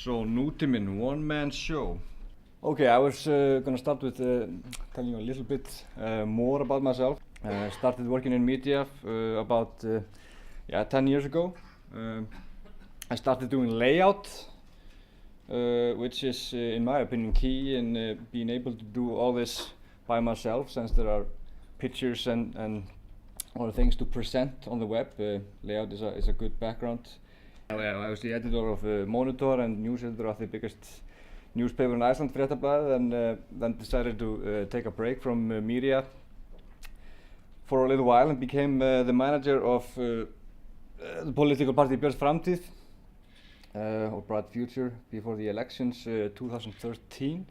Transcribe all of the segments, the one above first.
So Nutiminn, one-man show. Okay, I was gonna start with telling you a little bit more about myself. Started working in media about 10 years ago. I started doing layout, which is, in my opinion, key in being able to do all this by myself, since there are pictures and other things to present on the web. Layout is a good background. I was the editor of Monitor and news editor of the biggest newspaper in Iceland, Fréttablaðið, and then decided to take a break from media for a little while and became the manager of the political party framtíð, or Bright Future, before the elections 2013.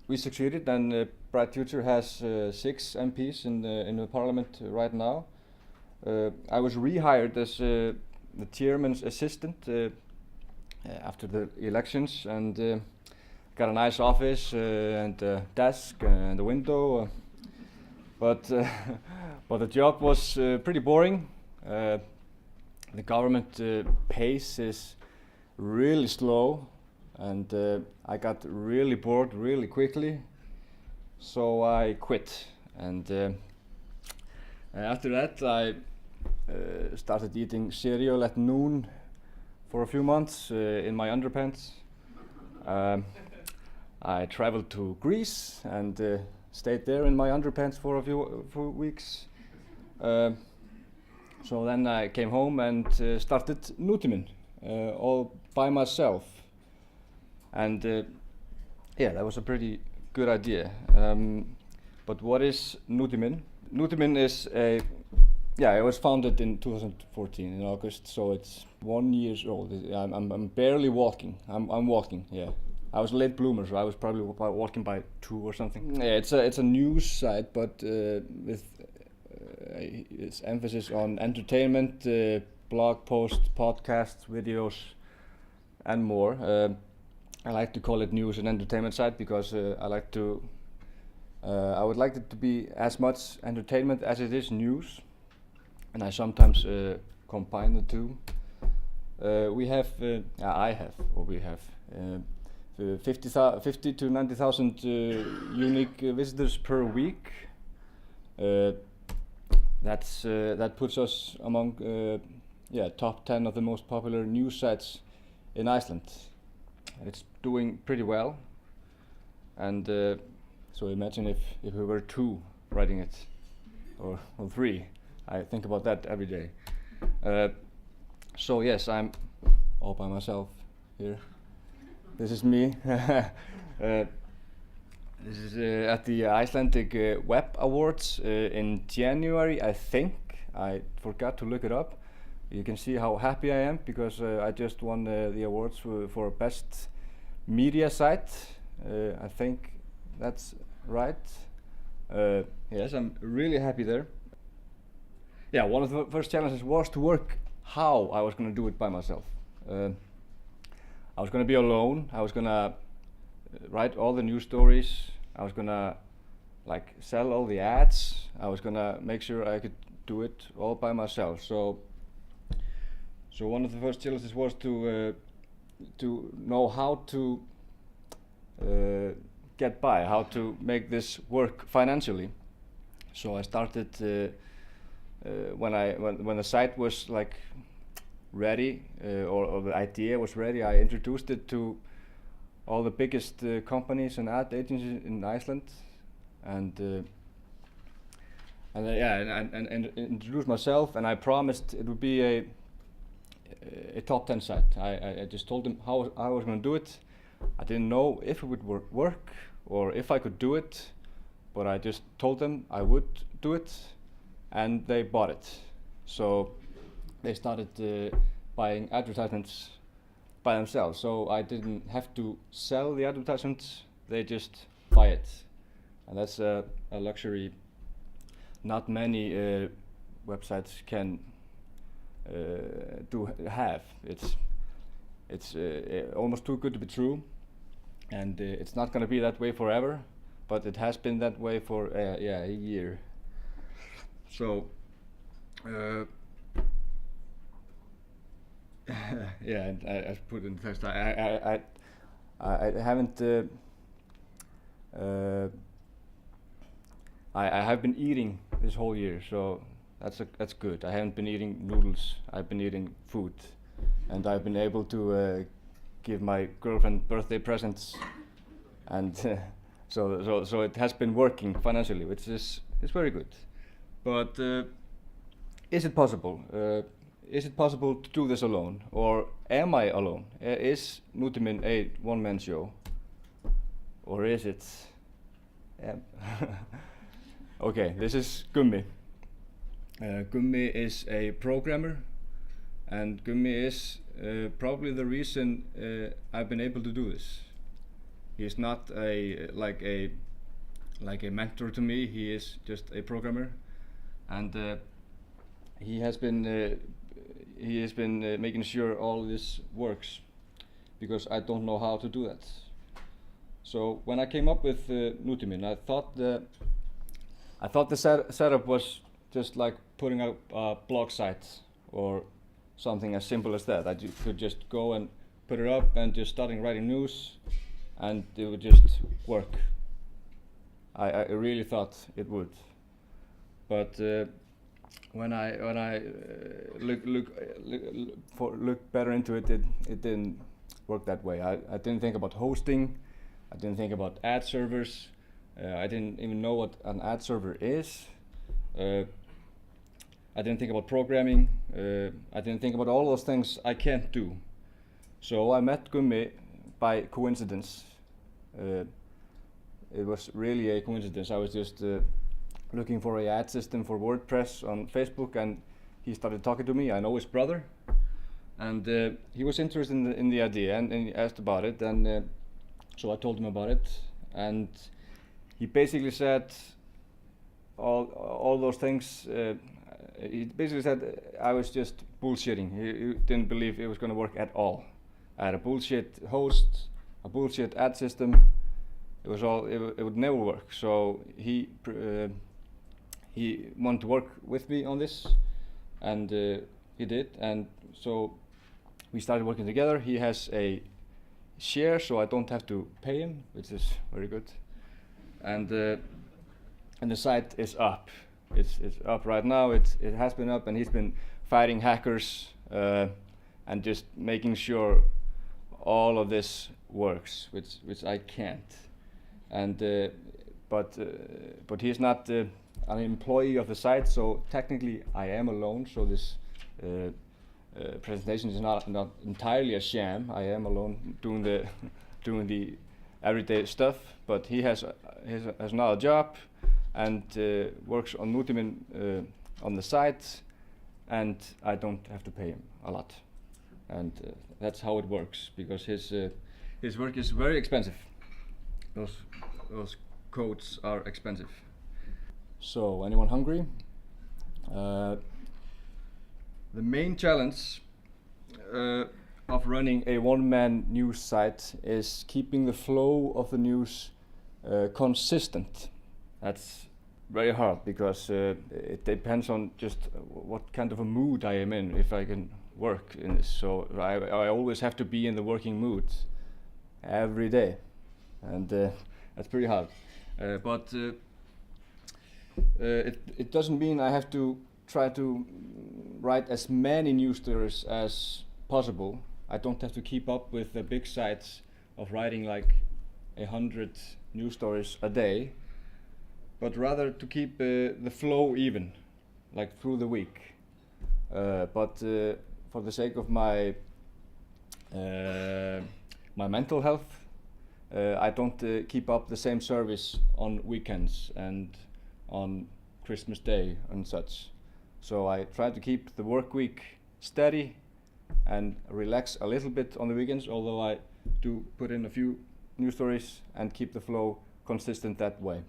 We succeeded, and Bright Future has 6 MPs in the parliament right now. I was rehired as the chairman's assistant after the elections, and got a nice office and a desk and a window, but the job was pretty boring. The government pace is really slow, and I got really bored really quickly, so I quit. And after that I started eating cereal at noon for a few months in my underpants. I traveled to Greece and stayed there in my underpants for a few weeks. So then I came home and started Nutiminn all by myself. And that was a pretty good idea. But what is Nutiminn? Nutiminn is it was founded in 2014 in August, so it's 1 year old. I'm barely walking. I'm walking. Yeah, I was a late bloomer, so I was probably walking by 2 or something. Yeah, it's a news site, but with its emphasis on entertainment, blog posts, podcasts, videos, and more. I like to call it news and entertainment site because I would like it to be as much entertainment as it is news. And I sometimes combine the two. We have 50 to 90,000 unique visitors per week. That puts us among top 10 of the most popular news sites in Iceland. It's doing pretty well, and so imagine if we were 2 writing it, or 3. I think about that every day. So yes, I'm all by myself here. This is me. This is at the Icelandic Web Awards in January, I think. I forgot to look it up. You can see how happy I am because I just won the awards for best media site. I think that's right. Yes, I'm really happy there. Yeah, one of the first challenges was to work how I was going to do it by myself. I was going to be alone. I was going to write all the news stories. I was going to sell all the ads. I was going to make sure I could do it all by myself. So one of the first challenges was to know how to get by, how to make this work financially. So I started when the site was ready, or the idea was ready. I introduced it to all the biggest companies and ad agencies in Iceland, and introduced myself, and I promised it would be a top 10 site. I just told them how I was going to do it. I didn't know if it would work or if I could do it, but I just told them I would do it, and they bought it. So they started buying advertisements by themselves. So I didn't have to sell the advertisements, they just buy it. And that's a luxury not many websites can have. It's almost too good to be true, and it's not going to be that way forever, but it has been that way for a year. So yeah, and I put in text. I haven't. I have been eating this whole year, so that's good. I haven't been eating noodles. I've been eating food, and I've been able to give my girlfriend birthday presents, and so it has been working financially, which is very good. But is it possible? Is it possible to do this alone, or am I alone? Is Nutiminn a one-man show, or is it? Okay, this is Gummi. Gummi is a programmer, and Gummi is probably the reason I've been able to do this. He's not like a mentor to me. He is just a programmer, and he has been making sure all this works, because I don't know how to do that. So when I came up with Nutiminn, I thought the setup was just like putting up a blog site or something as simple as that. You could just go and put it up and just starting writing news, and it would just work. I really thought it would, but when I look better into it, it didn't work that way. I didn't think about hosting. I didn't think about ad servers. I didn't even know what an ad server is. I didn't think about programming. I didn't think about all those things I can't do. So I met Gummi by coincidence. It was really a coincidence. I was just looking for an ad system for WordPress on Facebook, and he started talking to me. I know his brother, and he was interested in the idea, and he asked about it, and so I told him about it, and he basically said all those things. He basically said I was just bullshitting. He didn't believe it was going to work at all. I had a bullshit host, a bullshit ad system. It would never work. So he wanted to work with me on this, and he did. And so we started working together. He has a share, so I don't have to pay him, which is very good. And the site is up. It's up right now. It has been up, and he's been fighting hackers and just making sure all of this works, which I can't. And but he's not an employee of the site, so technically I am alone. So this presentation is not entirely a sham. I am alone doing the everyday stuff, but he has another job and works on Nutiminn on the site, and I don't have to pay him a lot, and that's how it works, because his work is very expensive. Those codes are expensive. So anyone hungry? The main challenge of running a one-man news site is keeping the flow of the news consistent. That's very hard, because it depends on just what kind of a mood I am in, if I can work in this. So I always have to be in the working mood every day, and that's pretty hard. But it doesn't mean I have to try to write as many news stories as possible. I don't have to keep up with the big sites of writing like 100 news stories a day, but rather to keep the flow even, like through the week. But for the sake of my mental health, I don't keep up the same service on weekends and on Christmas Day and such. So I try to keep the work week steady and relax a little bit on the weekends, although I do put in a few news stories and keep the flow consistent that way.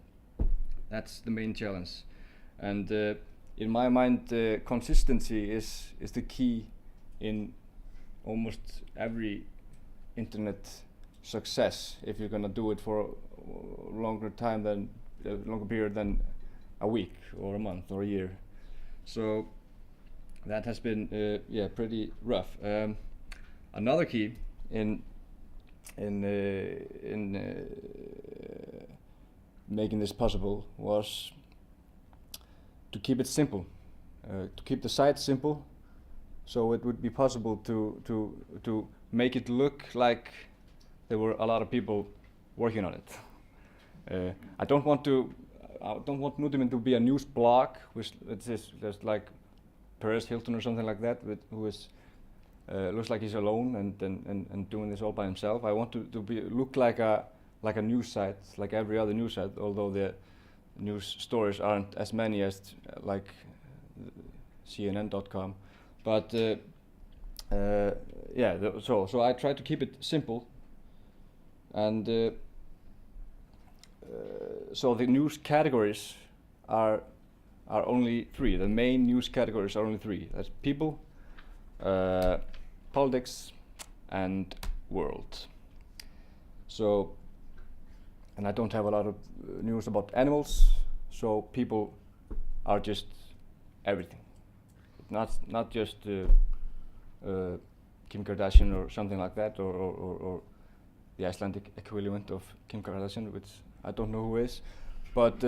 That's the main challenge. And in my mind, consistency is the key in almost every internet success, if you're gonna do it for a longer period than a week or a month or a year. So that has been pretty rough. Another key in making this possible was to keep it simple, to keep the site simple, so it would be possible to make it look like there were a lot of people working on it. I don't want Nutiminn to be a news blog, which is just like Paris Hilton or something like that, who is looks like he's alone and doing this all by himself. I want to look like a news site, like every other news site, although the news stories aren't as many as like CNN.com. But yeah, so I try to keep it simple, and so the news categories are only three. The main news categories are only three. That's people, politics, and world. So, and I don't have a lot of news about animals, so people are just everything. Not just Kim Kardashian or something like that, or the Icelandic equivalent of Kim Kardashian, which I don't know who is, but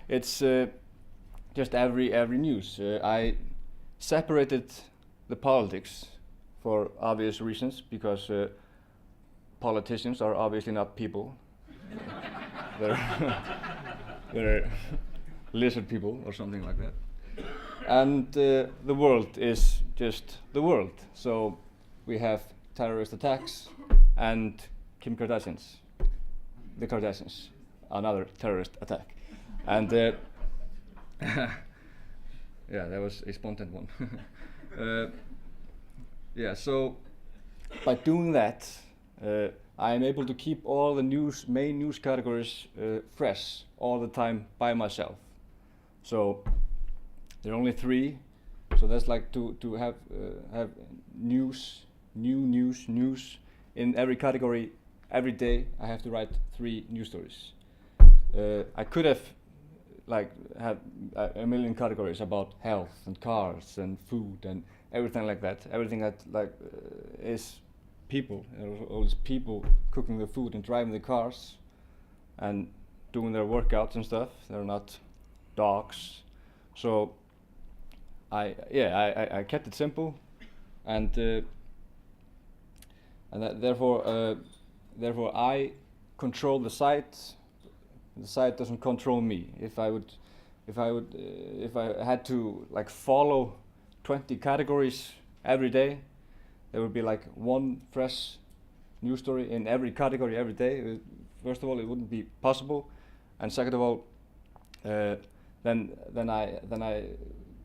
it's just every news. I separated the politics for obvious reasons, because politicians are obviously not people. They're lizard people or something like that. And the world is just the world. So we have terrorist attacks and Kim Kardashians, the Kardashians, another terrorist attack. And yeah, that was a spontaneous one. Yeah, so by doing that, I am able to keep all the main news categories fresh all the time by myself. So there are only three, so that's like to have news in every category every day. I have to write 3 news stories. I could have have a million categories about health and cars and food and everything like that. Everything that is people. All these people cooking the food and driving the cars and doing their workouts and stuff. They're not dogs. So I kept it simple, and therefore I control the site. The site doesn't control me. If I had to follow 20 categories every day, there would be one fresh news story in every category every day. First of all, it wouldn't be possible, and second of all, then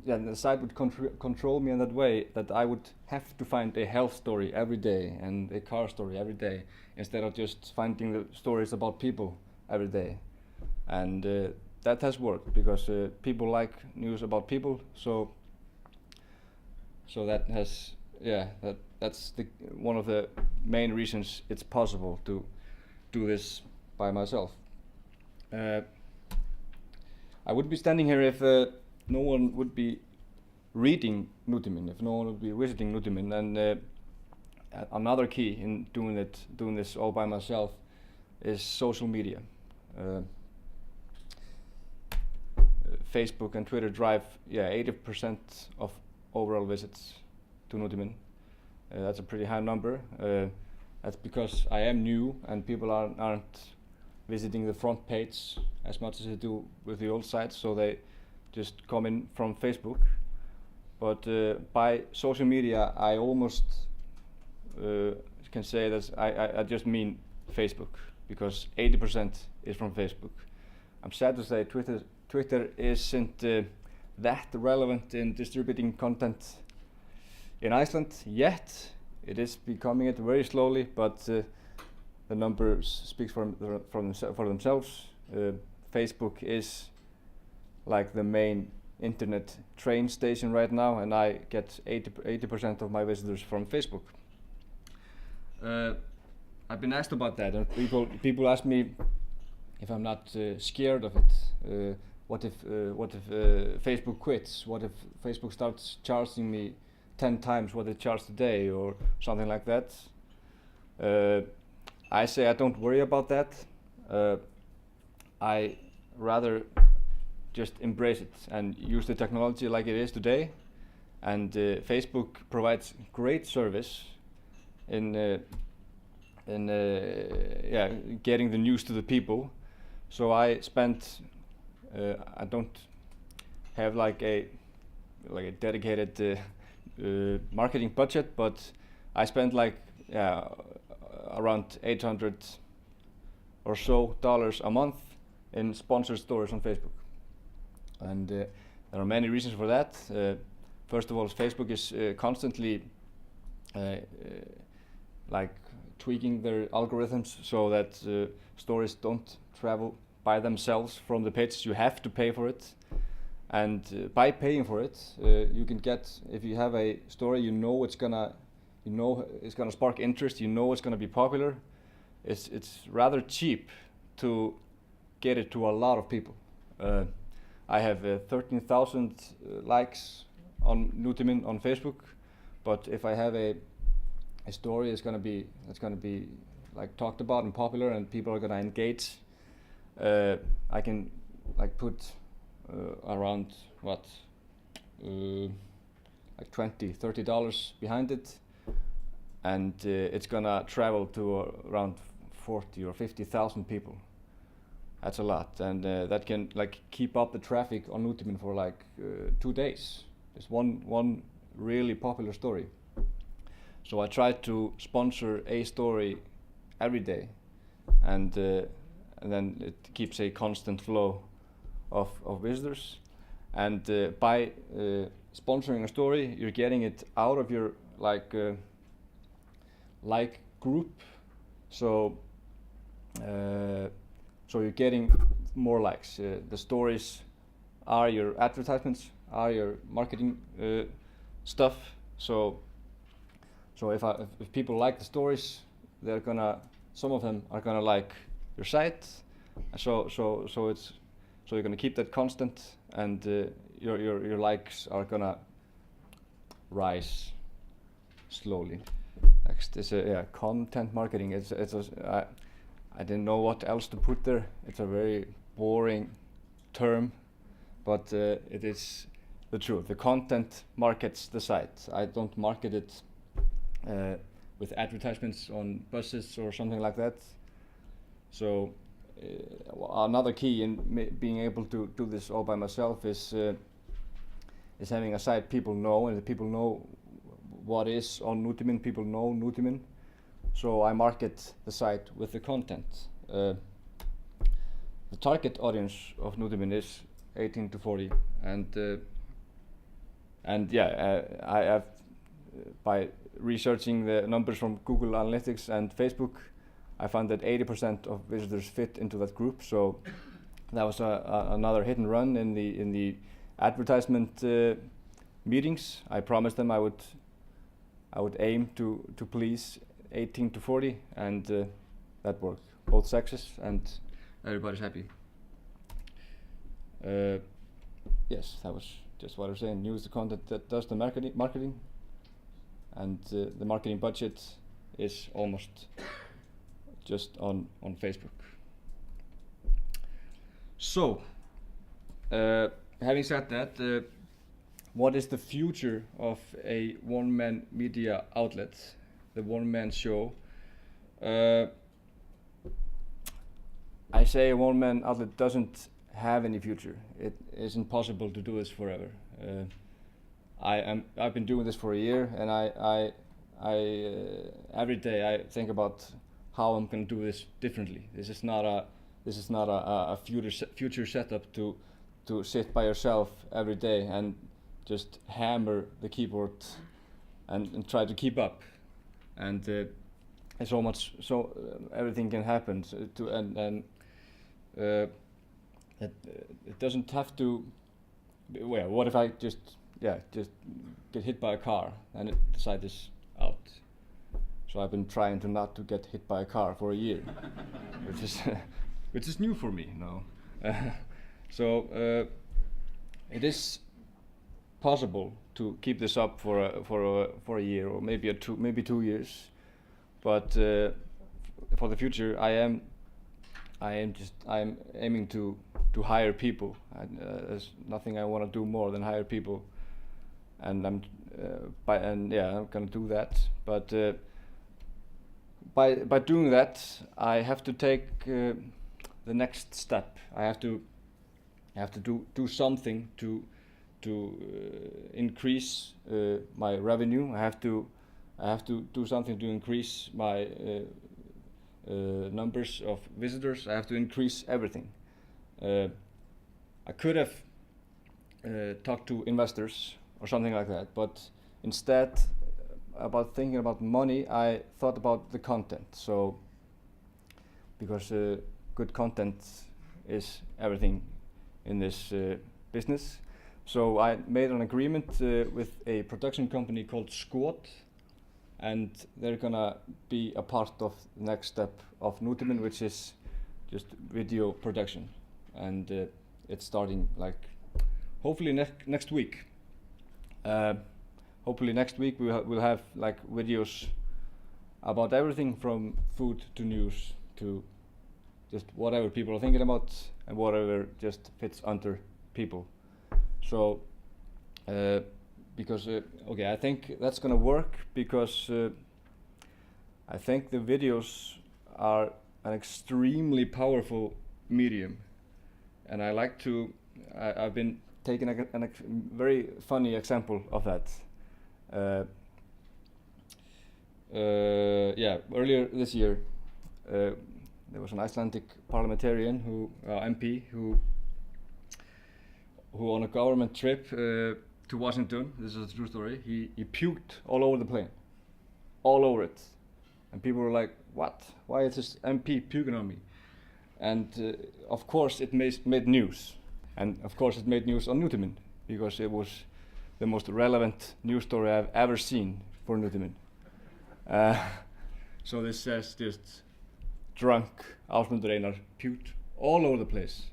the site would control me in that way that I would have to find a health story every day and a car story every day, instead of just finding the stories about people every day. And that has worked, because people like news about people. So that has, that's one of the main reasons it's possible to do this by myself. I wouldn't be standing here if no one would be reading Nutiminn, if no one would be visiting Nutiminn. And another key in doing this all by myself is social media. Facebook and Twitter drive 80% of overall visits to Nutiminn. That's a pretty high number. That's because I am new and people aren't visiting the front page as much as they do with the old sites, so they just come in from Facebook. But by social media, I almost can say that I just mean Facebook, because 80% is from Facebook. I'm sad to say Twitter isn't that relevant in distributing content in Iceland yet. It is becoming it very slowly, but the numbers speak for themselves. Facebook is like the main internet train station right now, and I get 80% of my visitors from Facebook. I've been asked about that, and people ask me if I'm not scared of it. What if Facebook quits? What if Facebook starts charging me 10 times what they charge today or something like that. I say I don't worry about that. I rather just embrace it and use the technology like it is today. And Facebook provides great service in getting the news to the people. So I don't have like a dedicated marketing budget, but I spend like around $800 or so a month in sponsored stories on Facebook. And there are many reasons for that. First of all, Facebook is constantly like tweaking their algorithms so that stories don't travel by themselves from the pages. You have to pay for it, and by paying for it, you can get, if you have a story, you know it's gonna spark interest. You know it's gonna be popular. It's rather cheap to get it to a lot of people. I have 13,000 likes on Nutiminn on Facebook, but if I have a story that's gonna be like talked about and popular, and people are gonna engage, I can like put around what like $20-30 behind it, and it's gonna travel to around 40 or 50,000 people. That's a lot, and that can like keep up the traffic on Nutiminn for like 2 days. It's one really popular story. So I try to sponsor a story every day, and then it keeps a constant flow of visitors. And by sponsoring a story, you're getting it out of your like group. So you're getting more likes. The stories are your advertisements, are your marketing stuff. So if people like the stories, some of them are gonna like your site. So you're gonna keep that constant, and your likes are gonna rise slowly. Next is content marketing. I didn't know what else to put there. It's a very boring term, but it is the truth. The content markets the site. I don't market it with advertisements on buses or something like that. So another key in being able to do this all by myself is having a site people know, and the people know what is on Nutiminn. People know Nutiminn. So I market the site with the content. The target audience of Nutiminn is 18 to 40, and I have by researching the numbers from Google Analytics and Facebook, I found that 80% of visitors fit into that group. So that was another hit and run in the advertisement meetings. I promised them I would aim to please 18 to 40, and that worked. Both sexes, and everybody's happy. Yes, that was just what I was saying. Use the content that does the marketing, and the marketing budget is almost just on Facebook. So, having said that, what is the future of a one-man media outlet, the one-man show? I say a one-man outlet doesn't have any future. It isn't possible to do this forever. I've been doing this for a year, and I every day I think about how I'm going to do this differently. This is not a future setup to sit by yourself every day and just hammer the keyboard and try to keep up. And everything can happen. It doesn't have to. Well, what if I just get hit by a car and the site is out? So I've been trying to not to get hit by a car for a year, which is new for me. No, so it is possible to keep this up for a year or maybe 2 years, but for the future I am aiming to hire people. There's nothing I want to do more than hire people, and I'm gonna do that. But by doing that, I have to take the next step. I have to do something to increase my revenue. I have to do something to increase my numbers of visitors. I have to increase everything. I could have talked to investors or something like that, but instead, thinking about money, I thought about the content. So, because good content is everything in this business, so I made an agreement with a production company called Skot, and they're gonna be a part of the next step of Nutiminn, which is just video production, and it's starting like hopefully next week. Hopefully next week we'll have like videos about everything from food to news to just whatever people are thinking about and whatever just fits under people. So because okay, I think that's gonna work because I think the videos are an extremely powerful medium, and I like to I've been taking a very funny example of that. Earlier this year, there was an Icelandic parliamentarian MP who on a government trip to Washington, this is a true story, he puked all over the plane, all over it, and people were like, "What? Why is this MP puking on me?" And of course it made news, and of course it made news on Nutiminn because it was the most relevant news story I've ever seen for Nutiminn. So this says just drunk Ásmundur Einar puked all over the place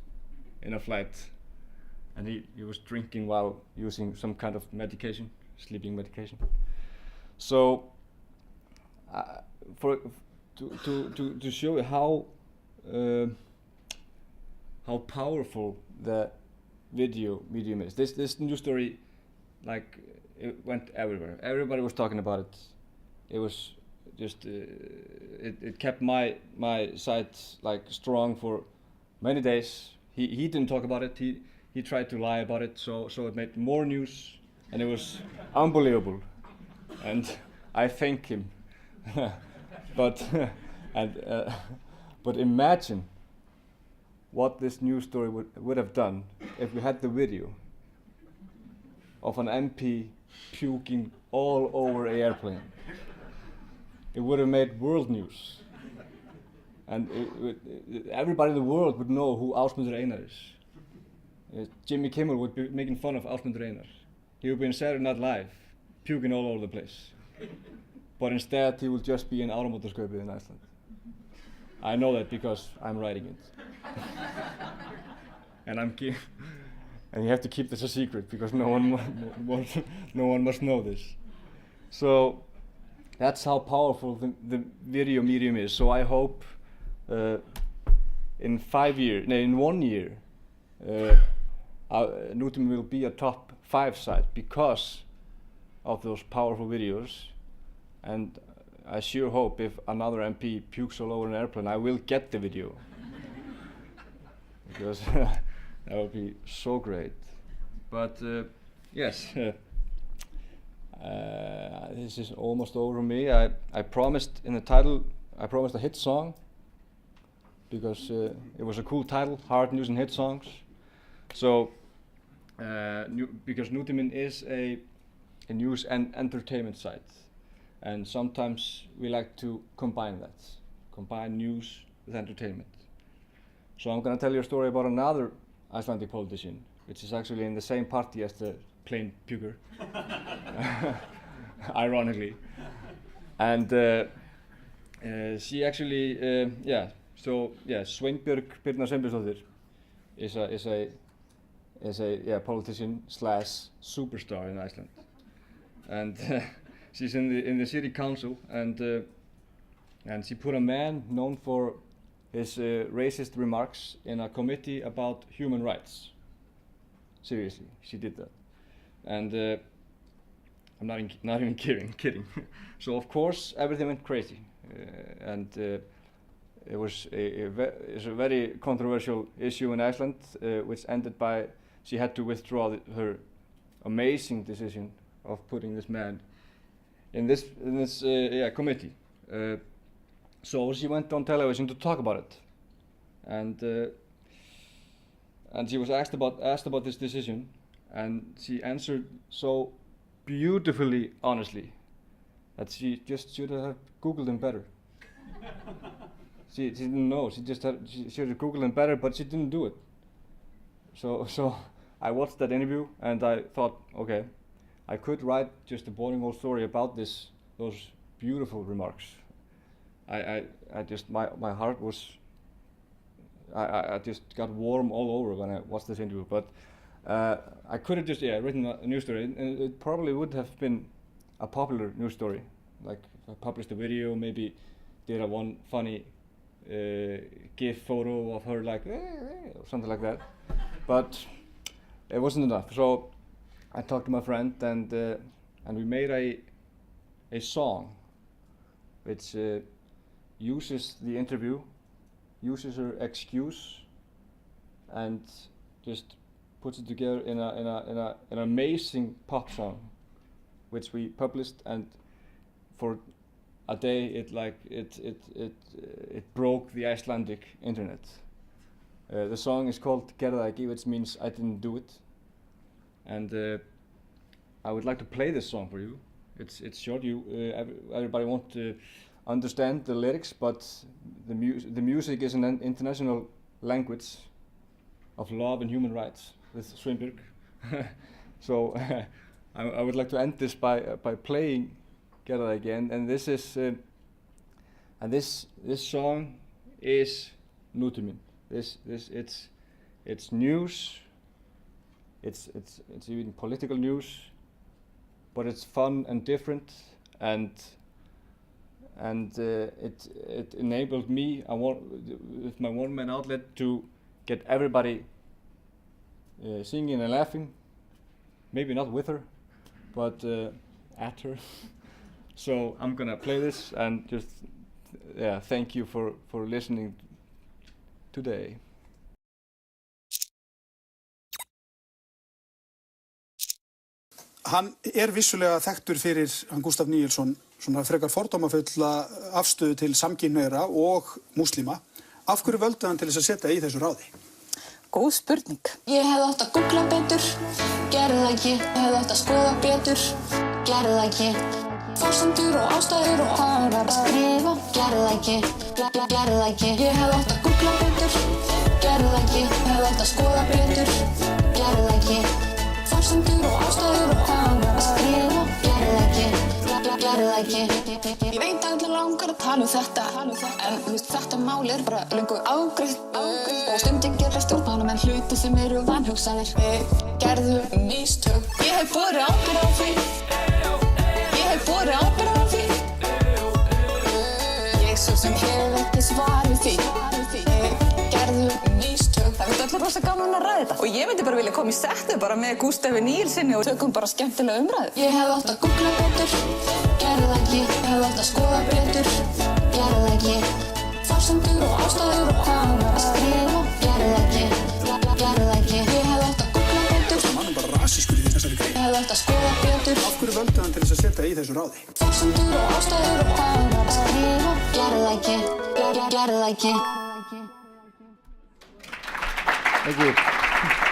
in a flight, and he was drinking while using some kind of medication, sleeping medication. So to show you how powerful the video medium is, this news story, like, it went everywhere. Everybody was talking about it. It was just it kept my side like strong for many days. He didn't talk about it. He tried to lie about it. So it made more news, and it was unbelievable. And I thank him. But but imagine what this news story would have done if we had the video of an MP puking all over an airplane. It would have made world news, and everybody in the world would know who Ásmundur Einar is. Jimmy Kimmel would be making fun of Ásmundur Einar. He would be in Saturday Night Live, puking all over the place. But instead, he will just be in Áramótaskaupið in Iceland. I know that because I'm writing it. And you have to keep this a secret because no one must know this. So that's how powerful the video medium is. So I hope in 1 year, Nutiminn will be a top 5 site because of those powerful videos. And I sure hope if another MP pukes all over an airplane, I will get the video. Because that would be so great. But yes, this is almost over for me. I promised in the title, I promised a hit song because it was a cool title, Hard News and Hit Songs. So, because Nutiminn is a news and entertainment site, and sometimes we like to combine news with entertainment. So I'm going to tell you a story about another Icelandic politician, which is actually in the same party as the plane puker, ironically. And she actually, Sveinbjörg Birna Sveinbjörnsdóttir is a is a politician slash superstar in Iceland, and she's in the city council, and she put a man known for his racist remarks in a committee about human rights. Seriously, she did that, and I'm not even kidding. So of course everything went crazy, and it was a very controversial issue in Iceland, which ended by she had to withdraw her amazing decision of putting this man in this committee. So she went on television to talk about it, and she was asked about this decision, and she answered so beautifully honestly that she just should have Googled him better. She didn't know. She should have Googled him better, but she didn't do it. So I watched that interview and I thought, okay, I could write just a boring old story about those beautiful remarks. I just my heart was. I just got warm all over when I watched this interview, but I could have just written a news story, and it probably would have been a popular news story. Like if I published a video, maybe did a one funny GIF photo of her like or something like that, but it wasn't enough. So I talked to my friend, and we made a song which uses the interview, uses her excuse, and just puts it together in an amazing pop song, which we published, and for a day it broke the Icelandic internet. The song is called "Gerða ekki," which means I didn't do it, and I would like to play this song for you. It's short. Everybody won't understand the lyrics, but the music is an international language of love and human rights with Sveinbjörg. So I would like to end this by playing "Gerða ekki," and this is this song is Nutiminn. It's news. It's even political news, but it's fun and different, and it enabled me with my one-man outlet to get everybody singing and laughing. Maybe not with her, but at her. So I'm gonna play this and just thank you for listening today. Hann vissulega þekktur fyrir, hann Gústaf Níelsson, svona frekar fordómafulla afstöðu til samkynhneigðra og múslima. Af hverju völdu hann til þess að setja í þessu ráði? Góð spurning. Ég hefði átt að googla betur, gerði það ekki. Ég hefði átt að skoða betur, gerði það ekki. Forsendur og ástæður og hvað var að skrifa, gerði það ekki, gerði það ekki. Ég hefði átt að googla betur, gerði það ekki. Ég hefði átt að skoða betur, gerði það ekki. Forsendur og ástæður og hvað var að skrifa, gerði það ekki, gerði það ekki. Ég veit að allir langar að tala þetta, en þetta mál bara löngu afgreitt og stundum gera stjórnmálamenn hluti sem eru vanhugsaðir. Við gerðum mistök. Ég hef borið ábyrgð á því. Ég hef borið ábyrgð á því. Ég svo sem hef ekki svar við því. Við gerðum mistök. Það finnst allir rosa gaman að ræða þetta. Og ég myndi bara vilja koma í settu bara með Gústafi Níelsinni og tökum bara skemmtilega umræðu. Ég hef átt að googla betur, gerði það ekki. Ég hef átt að skoða betur, gerði það ekki. Forsendur og ástæður og hvað var að skrifa, gerði það ekki, gerði það ekki. Ég hef átt að googla betur. Hann bara rasískur í þessari grein. Ég hef átt að skoða betur. Af hverju völdu hann til þess að setja í þessu ráði? Forsendur og ástæður og hvað var að skrifa, gerði það ekki, gerði það ekki. Thank you.